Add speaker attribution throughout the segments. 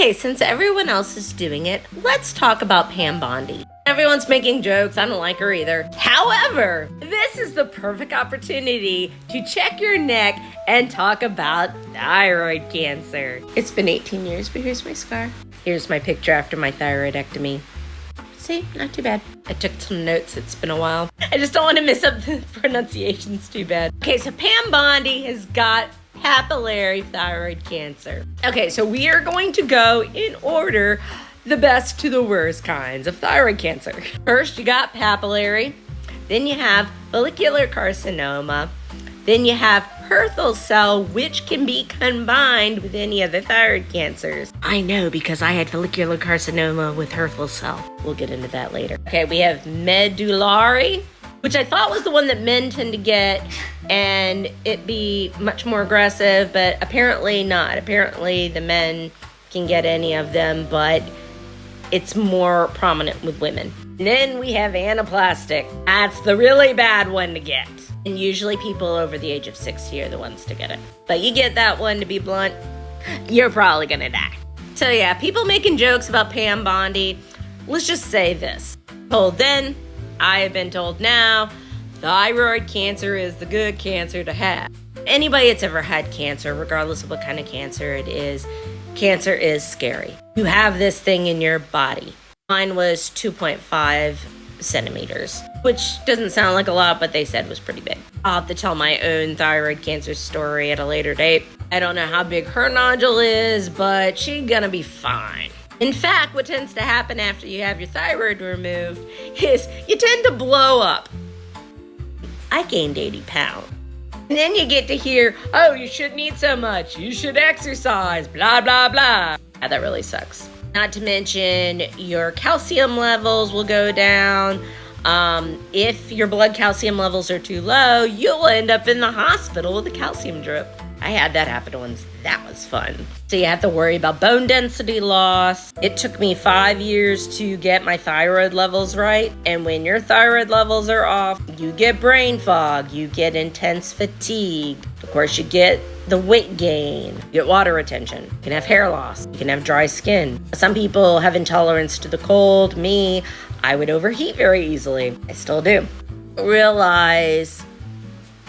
Speaker 1: Okay, since everyone else is doing it, let's talk about Pam Bondi. Everyone's making jokes. I don't like her either. However, this is the perfect opportunity to check your neck and talk about thyroid cancer. It's been 18 years, but here's my scar. Here's my picture after my thyroidectomy. See, not too bad. I took some notes. It's been a while. I just don't want to mess up the pronunciations too bad. Okay, so Pam Bondi has got papillary thyroid cancer. Okay, so we are going to go in order, the best to the worst kinds of thyroid cancer. First, you got papillary. Then you have follicular carcinoma. Then you have Hürthle cell, which can be combined with any other thyroid cancers. I know, because I had follicular carcinoma with Hürthle cell. We'll get into that later. Okay, we have medullary, which I thought was the one that men tend to get, and it be much more aggressive, but apparently not. Apparently the men can get any of them, but it's more prominent with women. And then we have anaplastic. That's the really bad one to get. And usually people over the age of 60 are the ones to get it. But you get that one, to be blunt, you're probably gonna die. So yeah, people making jokes about Pam Bondi. Let's just say this. Told then, I have been told now, thyroid cancer is the good cancer to have. Anybody that's ever had cancer, regardless of what kind of cancer it is, cancer is scary. You have this thing in your body. Mine was 2.5 centimeters, which doesn't sound like a lot, but they said was pretty big. I'll have to tell my own thyroid cancer story at a later date. I don't know how big her nodule is, but she's gonna be fine. In fact, what tends to happen after you have your thyroid removed is you tend to blow up. I gained 80 pounds. And then you get to hear, oh, you shouldn't eat so much. You should exercise, blah, blah, blah. Yeah, that really sucks. Not to mention your calcium levels will go down. If your blood calcium levels are too low, you'll end up in the hospital with a calcium drip. I had that happen once. That was fun. So you have to worry about bone density loss. It took me 5 years to get my thyroid levels right. And when your thyroid levels are off, you get brain fog, you get intense fatigue. Of course, you get the weight gain, you get water retention, you can have hair loss, you can have dry skin. Some people have intolerance to the cold. Me, I would overheat very easily. I still do. Realize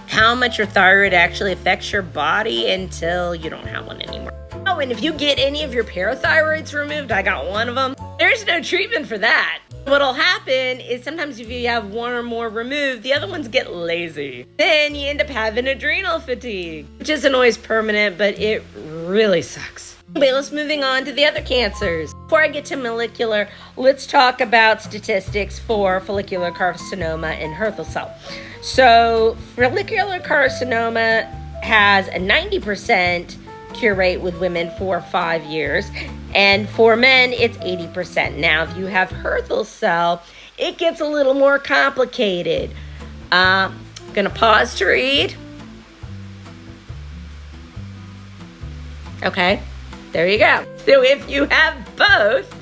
Speaker 1: how much your thyroid actually affects your body until you don't have one anymore. Oh, and if you get any of your parathyroids removed, I got one of them, there's no treatment for that. What'll happen is sometimes if you have one or more removed, the other ones get lazy. Then you end up having adrenal fatigue, which isn't always permanent, but it really sucks. Okay, let's moving on to the other cancers. Before I get to molecular, let's talk about statistics for follicular carcinoma and Hürthle cell. So follicular carcinoma has a 90% cure rate with women for 5 years, and for men it's 80%. Now if you have Hürthle cell, it gets a little more complicated. I'm gonna pause to read. Okay, there you go. So if you have both,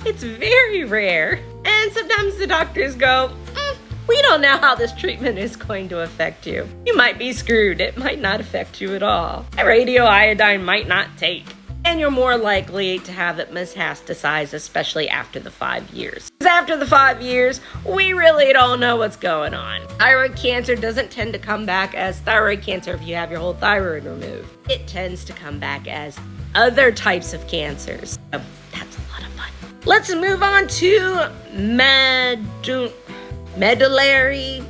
Speaker 1: it's very rare, and sometimes the doctors go, we don't know how this treatment is going to affect you. You might be screwed. It might not affect you at all. Radioiodine might not take. And you're more likely to have it metastasize, especially after the 5 years. Because after the 5 years, we really don't know what's going on. Thyroid cancer doesn't tend to come back as thyroid cancer if you have your whole thyroid removed. It tends to come back as other types of cancers. So that's a lot of fun. Let's move on to medullary.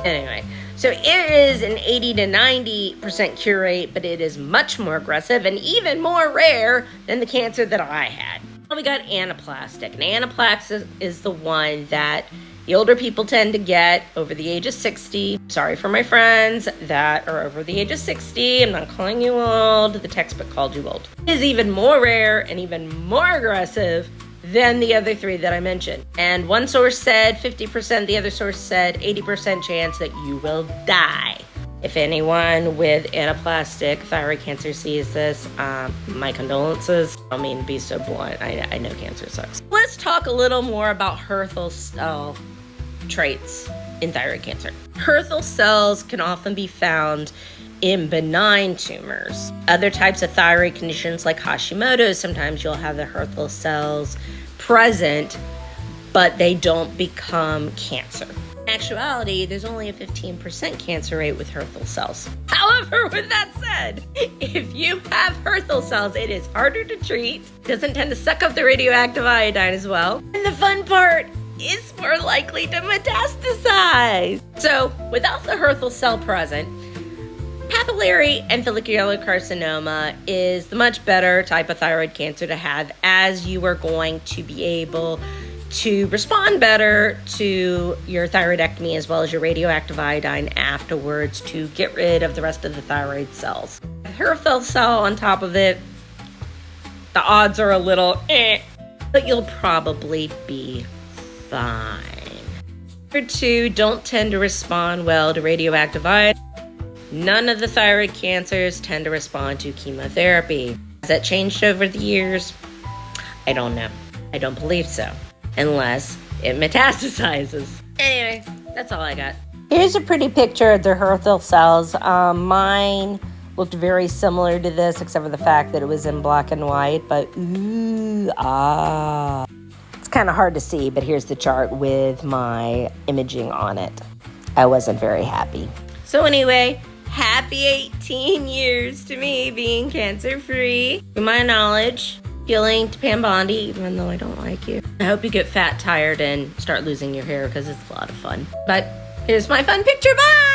Speaker 1: Anyway, so it is an 80 to 90% cure rate, but it is much more aggressive and even more rare than the cancer that I had. We got anaplastic. And anaplastic is the one that the older people tend to get over the age of 60. Sorry for my friends that are over the age of 60. I'm not calling you old. The textbook called you old. It is even more rare and even more aggressive than the other three that I mentioned. And one source said 50%, the other source said 80% chance that you will die. If anyone with anaplastic thyroid cancer sees this, my condolences. I mean, be so blunt, I know cancer sucks. Let's talk a little more about Hürthle cell traits in thyroid cancer. Hürthle cells can often be found in benign tumors. Other types of thyroid conditions like Hashimoto's, sometimes you'll have the Hürthle cells present, but they don't become cancer. In actuality, there's only a 15% cancer rate with Hürthle cells. However, with that said, if you have Hürthle cells, it is harder to treat, doesn't tend to suck up the radioactive iodine as well, and the fun part is more likely to metastasize. So, without the Hürthle cell present, papillary and follicular carcinoma is the much better type of thyroid cancer to have, as you are going to be able to respond better to your thyroidectomy as well as your radioactive iodine afterwards to get rid of the rest of the thyroid cells. Hürthle cell on top of it, the odds are a little but you'll probably be fine. Number 2, don't tend to respond well to radioactive iodine. None of the thyroid cancers tend to respond to chemotherapy. Has that changed over the years? I don't know. I don't believe so. Unless it metastasizes. Anyway, that's all I got. Here's a pretty picture of the Hürthle cells. Mine looked very similar to this, except for the fact that it was in black and white, but It's kind of hard to see, but here's the chart with my imaging on it. I wasn't very happy. So anyway, happy 18 years to me being cancer-free. To my knowledge, healing to Pam Bondi, even though I don't like you. I hope you get fat, tired, and start losing your hair because it's a lot of fun. But here's my fun picture. Bye!